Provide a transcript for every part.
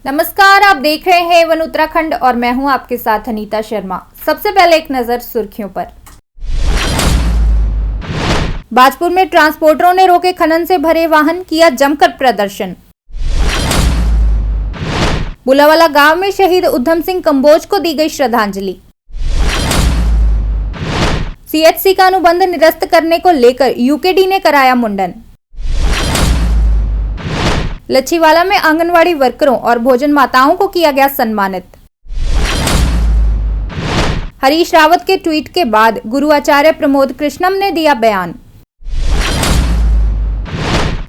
नमस्कार, आप देख रहे हैं वन उत्तराखंड और मैं हूं आपके साथ अनीता शर्मा। सबसे पहले एक नजर सुर्खियों पर। बाजपुर में ट्रांसपोर्टरों ने रोके खनन से भरे वाहन, किया जमकर प्रदर्शन। बुलावाला गांव में शहीद उधम सिंह कंबोज को दी गई श्रद्धांजलि। सीएचसी का अनुबंध निरस्त करने को लेकर यूकेडी ने कराया मुंडन। लच्छीवाला में आंगनवाड़ी वर्करों और भोजन माताओं को किया गया सम्मानित। हरीश रावत के ट्वीट के बाद गुरु आचार्य प्रमोद कृष्णम ने दिया बयान।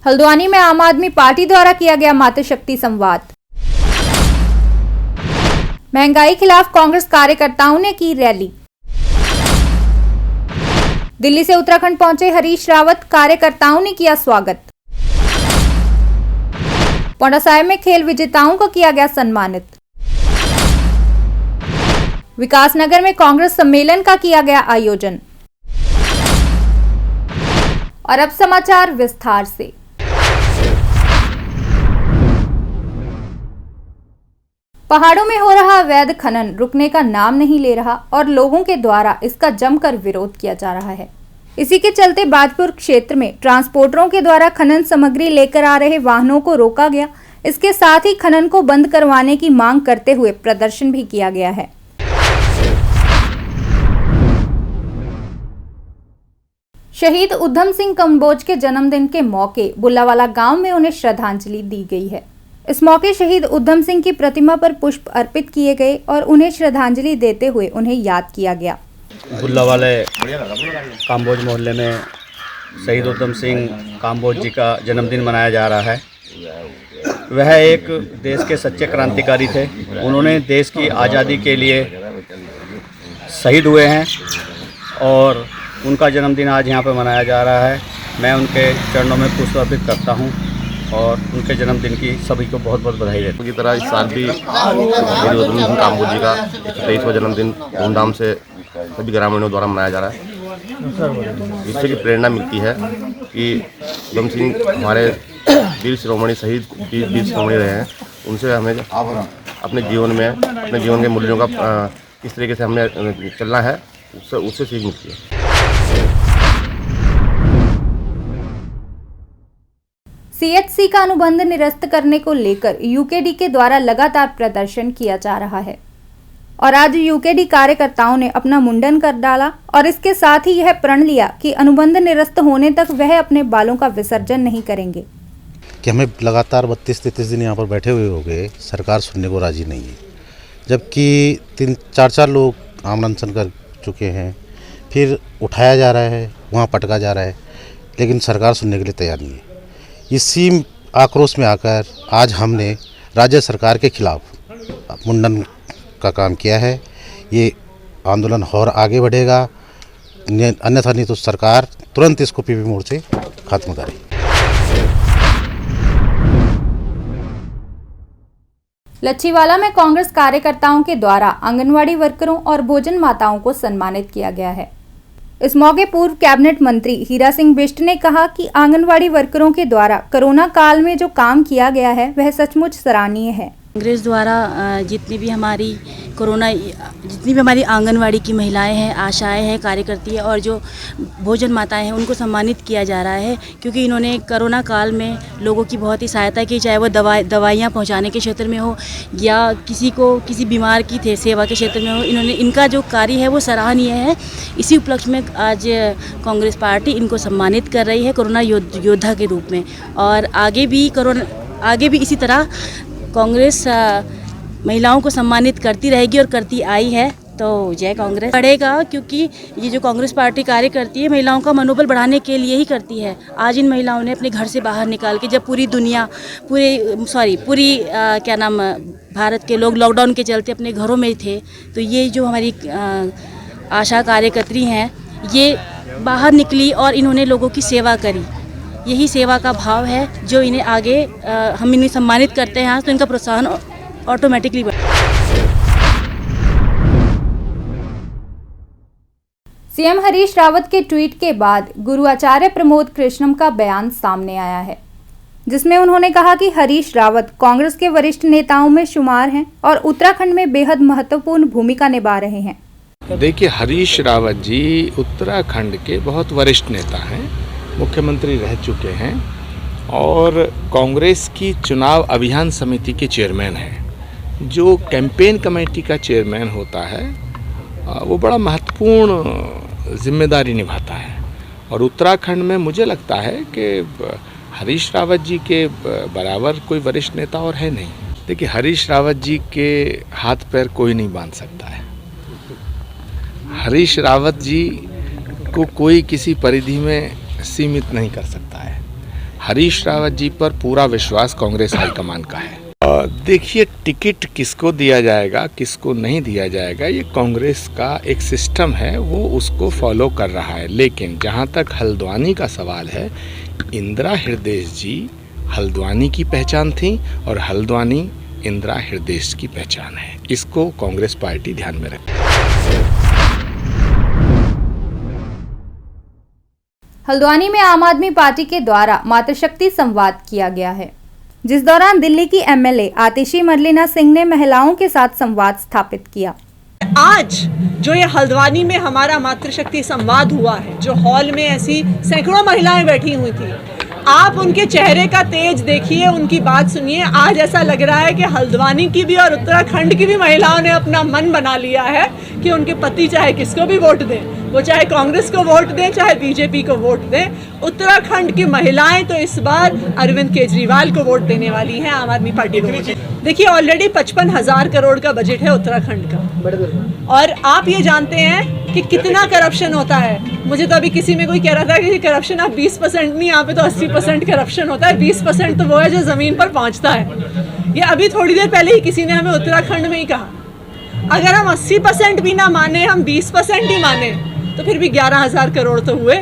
हल्द्वानी में आम आदमी पार्टी द्वारा किया गया मातृशक्ति संवाद। महंगाई खिलाफ कांग्रेस कार्यकर्ताओं ने की रैली। दिल्ली से उत्तराखंड पहुंचे हरीश रावत, कार्यकर्ताओं ने किया स्वागत। पौंडा साहिब में खेल विजेताओं को किया गया सम्मानित। विकासनगर में कांग्रेस सम्मेलन का किया गया आयोजन। और अब समाचार विस्तार से। पहाड़ों में हो रहा अवैध खनन रुकने का नाम नहीं ले रहा और लोगों के द्वारा इसका जमकर विरोध किया जा रहा है। इसी के चलते बाजपुर क्षेत्र में ट्रांसपोर्टरों के द्वारा खनन सामग्री लेकर आ रहे वाहनों को रोका गया। इसके साथ ही खनन को बंद करवाने की मांग करते हुए प्रदर्शन भी किया गया है। शहीद उधम सिंह कंबोज के जन्मदिन के मौके बुलावाला गांव में उन्हें श्रद्धांजलि दी गई है। इस मौके शहीद उधम सिंह की प्रतिमा पर पुष्प अर्पित किए गए और उन्हें श्रद्धांजलि देते हुए उन्हें याद किया गया। बुल्लावाले काम्बोज मोहल्ले में शहीद उधम सिंह काम्बोज जी का जन्मदिन मनाया जा रहा है। वह एक देश के सच्चे क्रांतिकारी थे। उन्होंने देश की आज़ादी के लिए शहीद हुए हैं और उनका जन्मदिन आज यहाँ पर मनाया जा रहा है। मैं उनके चरणों में पुष्प अर्पित करता हूँ और उनके जन्मदिन की सभी को बहुत बहुत बधाई देता हूँ। की तरह इस साल भी शहीद उधम सिंह काम्बोज जी का 123वां जन्मदिन धूमधाम से सभी ग्रामीणों द्वारा मनाया जा रहा है। जिससे की प्रेरणा मिलती है कि उधम सिंह हमारे वीर शिरोमणि शहीद वीर शिरोमणि रहे हैं। उनसे हमें अपने जीवन के मूल्यों का किस तरीके से हमें चलना है उससे सीख मिलती है। सीएचसी का अनुबंध निरस्त करने को लेकर यूकेडी के द्वारा लगातार प्रदर्शन किया जा रहा है और आज यूकेडी कार्यकर्ताओं ने अपना मुंडन कर डाला और इसके साथ ही यह प्रण लिया कि अनुबंध निरस्त होने तक वह अपने बालों का विसर्जन नहीं करेंगे। कि हमें लगातार 32-33 दिन यहाँ पर बैठे हुए हो गए, सरकार सुनने को राजी नहीं है। जबकि 3-4 लोग आमरण अनशन कर चुके हैं, फिर उठाया जा रहा है, वहाँ पटका जा रहा है, लेकिन सरकार सुनने के लिए तैयार नहीं है। इसी आक्रोश में आकर आज हमने राज्य सरकार के खिलाफ मुंडन का काम किया है। ये आंदोलन और आगे बढ़ेगा, अन्यथा नहीं तो सरकार तुरंत इसको पीपी मोड़ से खत्म करे। लच्छीवाला में कांग्रेस कार्यकर्ताओं के द्वारा आंगनवाड़ी वर्करों और भोजन माताओं को सम्मानित किया गया है। इस मौके पूर्व कैबिनेट मंत्री हीरा सिंह बिष्ट ने कहा कि आंगनवाड़ी वर्करों के द्वारा कोरोना काल में जो काम किया गया है वह सचमुच सराहनीय है। कांग्रेस द्वारा जितनी भी हमारी आंगनवाड़ी की महिलाएं हैं, आशाएं हैं, कार्यकर्ती है और जो भोजन माताएं हैं उनको सम्मानित किया जा रहा है, क्योंकि इन्होंने कोरोना काल में लोगों की बहुत ही सहायता की, चाहे वो दवाइयाँ पहुंचाने के क्षेत्र में हो या किसी बीमार की सेवा के क्षेत्र में हो। इनका जो कार्य है वो सराहनीय है। इसी उपलक्ष्य में आज कांग्रेस पार्टी इनको सम्मानित कर रही है कोरोना योद्धा के रूप में। और आगे भी इसी तरह कांग्रेस महिलाओं को सम्मानित करती रहेगी और करती आई है। तो जय कांग्रेस बढ़ेगा, क्योंकि ये जो कांग्रेस पार्टी कार्य करती है महिलाओं का मनोबल बढ़ाने के लिए ही करती है। आज इन महिलाओं ने अपने घर से बाहर निकाल के, जब भारत के लोग लॉकडाउन के चलते अपने घरों में थे, तो ये जो हमारी आशा कार्यकर्त्री हैं ये बाहर निकली और इन्होंने लोगों की सेवा करी। यही सेवा का भाव है जो इन्हें आगे हम इन्हें सम्मानित करते हैं तो इनका प्रोत्साहन ऑटोमेटिकली बढ़ता है। सीएम हरीश रावत के ट्वीट के बाद गुरु आचार्य प्रमोद कृष्णम का बयान सामने आया है। जिसमें उन्होंने कहा कि हरीश रावत कांग्रेस के वरिष्ठ नेताओं में शुमार हैं और उत्तराखंड में बेहद महत्वपूर्ण भूमिका निभा रहे हैं। देखिए, हरीश रावत जी उत्तराखंड के बहुत वरिष्ठ नेता हैं, मुख्यमंत्री रह चुके हैं और कांग्रेस की चुनाव अभियान समिति के चेयरमैन हैं। जो कैंपेन कमेटी का चेयरमैन होता है वो बड़ा महत्वपूर्ण जिम्मेदारी निभाता है और उत्तराखंड में मुझे लगता है कि हरीश रावत जी के बराबर कोई वरिष्ठ नेता और है नहीं। देखिए, हरीश रावत जी के हाथ पैर कोई नहीं बांध सकता है। हरीश रावत जी को कोई किसी परिधि में सीमित नहीं कर सकता है। हरीश रावत जी पर पूरा विश्वास कांग्रेस हाईकमान का है। देखिए, टिकट किसको दिया जाएगा किसको नहीं दिया जाएगा ये कांग्रेस का एक सिस्टम है, वो उसको फॉलो कर रहा है। लेकिन जहाँ तक हल्द्वानी का सवाल है, इंदिरा हृदय जी हल्द्वानी की पहचान थी और हल्द्वानी इंदिरा हृदय की पहचान है। इसको कांग्रेस पार्टी ध्यान में रखे। हल्द्वानी में आम आदमी पार्टी के द्वारा मातृशक्ति संवाद किया गया है, जिस दौरान दिल्ली की एमएलए आतिशी मरलिना सिंह ने महिलाओं के साथ संवाद स्थापित किया। आज जो ये हल्द्वानी में हमारा मातृशक्ति संवाद हुआ है, जो हॉल में ऐसी सैकड़ों महिलाएं बैठी हुई थी, आप उनके चेहरे का तेज देखिए, उनकी बात सुनिए। आज ऐसा लग रहा है कि हल्द्वानी की भी और उत्तराखंड की भी महिलाओं ने अपना मन बना लिया है कि उनके पति चाहे किसको भी वोट दें, वो चाहे कांग्रेस को वोट दें चाहे बीजेपी को वोट दें, उत्तराखंड की महिलाएं तो इस बार अरविंद केजरीवाल को वोट देने वाली हैं, आम आदमी पार्टी को। देखिए, ऑलरेडी 55,000 करोड़ का बजट है उत्तराखंड का और आप ये जानते हैं कि कितना करप्शन होता है। मुझे तो अभी किसी में कोई कह रहा था कि करप्शन आप 20% नहीं, यहाँ पे तो 80% करप्शन होता है। 20% तो वो है जो ज़मीन पर पहुँचता है। ये अभी थोड़ी देर पहले ही किसी ने हमें उत्तराखंड में ही कहा, अगर हम 80% भी ना माने, हम 20% ही माने, तो फिर भी 11,000 करोड़ तो हुए।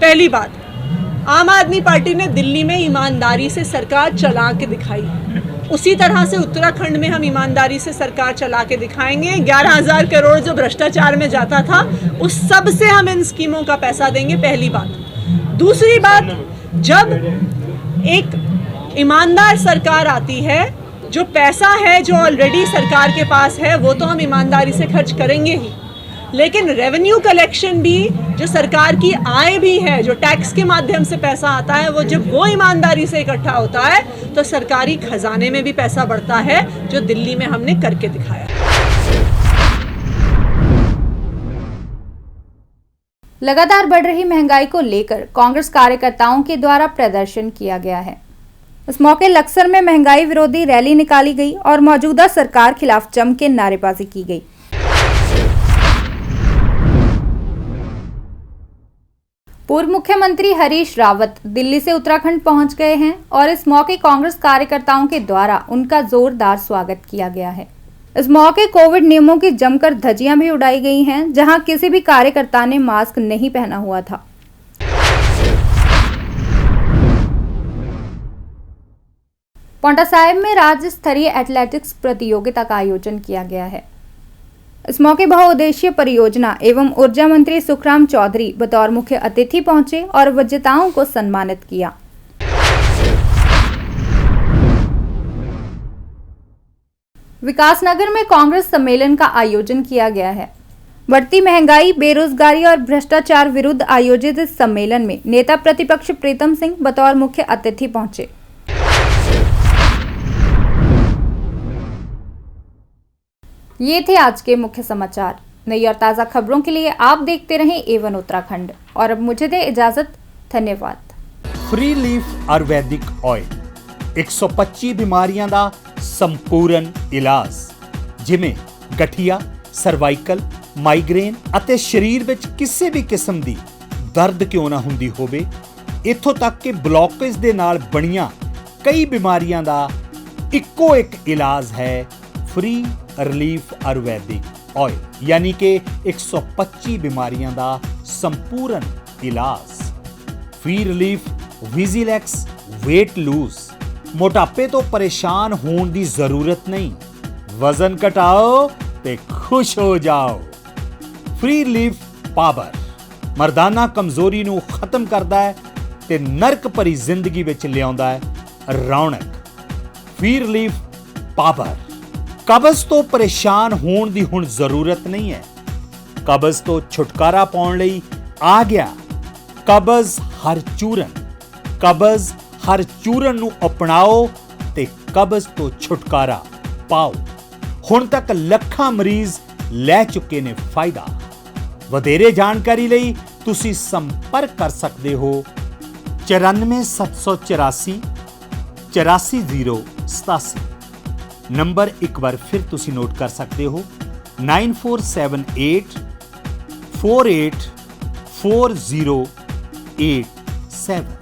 पहली बात, आम आदमी पार्टी ने दिल्ली में ईमानदारी से सरकार चला के दिखाई, उसी तरह से उत्तराखंड में हम ईमानदारी से सरकार चला के दिखाएंगे। 11,000 करोड़ जो भ्रष्टाचार में जाता था, उस सब से हम इन स्कीमों का पैसा देंगे, पहली बात। दूसरी बात, जब एक ईमानदार सरकार आती है, जो पैसा है जो ऑलरेडी सरकार के पास है वो तो हम ईमानदारी से खर्च करेंगे ही, लेकिन रेवेन्यू कलेक्शन भी, जो सरकार की आय भी है, जो टैक्स के माध्यम से पैसा आता है, वो जब वो ईमानदारी से इकट्ठा होता है तो सरकारी खजाने में भी पैसा बढ़ता है, जो दिल्ली में हमने करके दिखाया। लगातार बढ़ रही महंगाई को लेकर कांग्रेस कार्यकर्ताओं के द्वारा प्रदर्शन किया गया है। इस मौके लक्सर में महंगाई विरोधी रैली निकाली गई और मौजूदा सरकार खिलाफ जम के नारेबाजी की गई। पूर्व मुख्यमंत्री हरीश रावत दिल्ली से उत्तराखंड पहुंच गए हैं और इस मौके कांग्रेस कार्यकर्ताओं के द्वारा उनका जोरदार स्वागत किया गया है। इस मौके कोविड नियमों की जमकर धज्जियां भी उड़ाई गई हैं, जहां किसी भी कार्यकर्ता ने मास्क नहीं पहना हुआ था। पांवटा साहिब में राज्य स्तरीय एथलेटिक्स प्रतियोगिता का आयोजन किया गया है। इस मौके बहुउद्देशीय परियोजना एवं ऊर्जा मंत्री सुखराम चौधरी बतौर मुख्य अतिथि पहुंचे और विजेताओं को सम्मानित किया। विकासनगर में कांग्रेस सम्मेलन का आयोजन किया गया है। बढ़ती महंगाई, बेरोजगारी और भ्रष्टाचार विरुद्ध आयोजित इस सम्मेलन में नेता प्रतिपक्ष प्रीतम सिंह बतौर मुख्य अतिथि पहुंचे। ये थे आज के मुख्य समाचार। नई और ताज़ा खबरों के लिए आप देखते रहें A1 उत्तराखंड और अब मुझे दे इजाजत। धन्यवाद। फ्री लीफ आयुर्वैदिक ऑयल 125 बीमारियां दा संपूर्ण इलाज, जिमें गठिया, सर्वाइकल, माइग्रेन ਅਤੇ शरीर ਵਿੱਚ ਕਿਸੇ ਵੀ किस्म ਦੀ दर्द क्यों ना ਹੁੰਦੀ ਹੋਵੇ, ਇੱਥੋਂ तक कि ब्लॉकेज ਦੇ ਨਾਲ ਬਣੀਆਂ कई बीमारियां ਦਾ ਇੱਕੋ ਇੱਕ इलाज है फ्री रिलीफ आयुर्वैदिक ऑयल, यानी कि 125 बीमारियां दा संपूर्ण इलाज। फ्री रिलीफ विजिलैक्स वेट लूज, मोटापे तो परेशान होने की जरूरत नहीं, वजन घटाओ ते खुश हो जाओ। फ्री रिलीफ पावर मर्दाना कमजोरी नू खत्म करता है ते नरक भरी जिंदगी विच लियाउंदा है। ਰੌਣਕ, ਫੀ ਰਿਲੀਫ ਪਾਵਰ। ਕਬਜ਼ ਤੋਂ ਪਰੇਸ਼ਾਨ ਹੋਣ ਦੀ ਹੁਣ ਜ਼ਰੂਰਤ ਨਹੀਂ ਹੈ। ਕਬਜ਼ ਤੋਂ ਛੁਟਕਾਰਾ ਪਾਉਣ ਲਈ ਆ ਗਿਆ ਕਬਜ਼ ਹਰ ਚੂਰਨ। ਕਬਜ਼ ਹਰ ਚੂਰਨ ਨੂੰ ਅਪਣਾਓ ਤੇ ਕਬਜ਼ ਤੋਂ ਛੁਟਕਾਰਾ ਪਾਓ। ਹੁਣ ਤੱਕ ਲੱਖਾਂ ਮਰੀਜ਼ ਲੈ ਚੁੱਕੇ ਨੇ ਫਾਇਦਾ। ਵਧੇਰੇ ਜਾਣਕਾਰੀ ਲਈ ਤੁਸੀਂ ਸੰਪਰਕ ਕਰ ਸਕਦੇ ਹੋ 94784 84087। ਨੰਬਰ ਇੱਕ ਵਾਰ ਫਿਰ ਤੁਸੀਂ ਨੋਟ ਕਰ ਸਕਦੇ ਹੋ 9478 484087।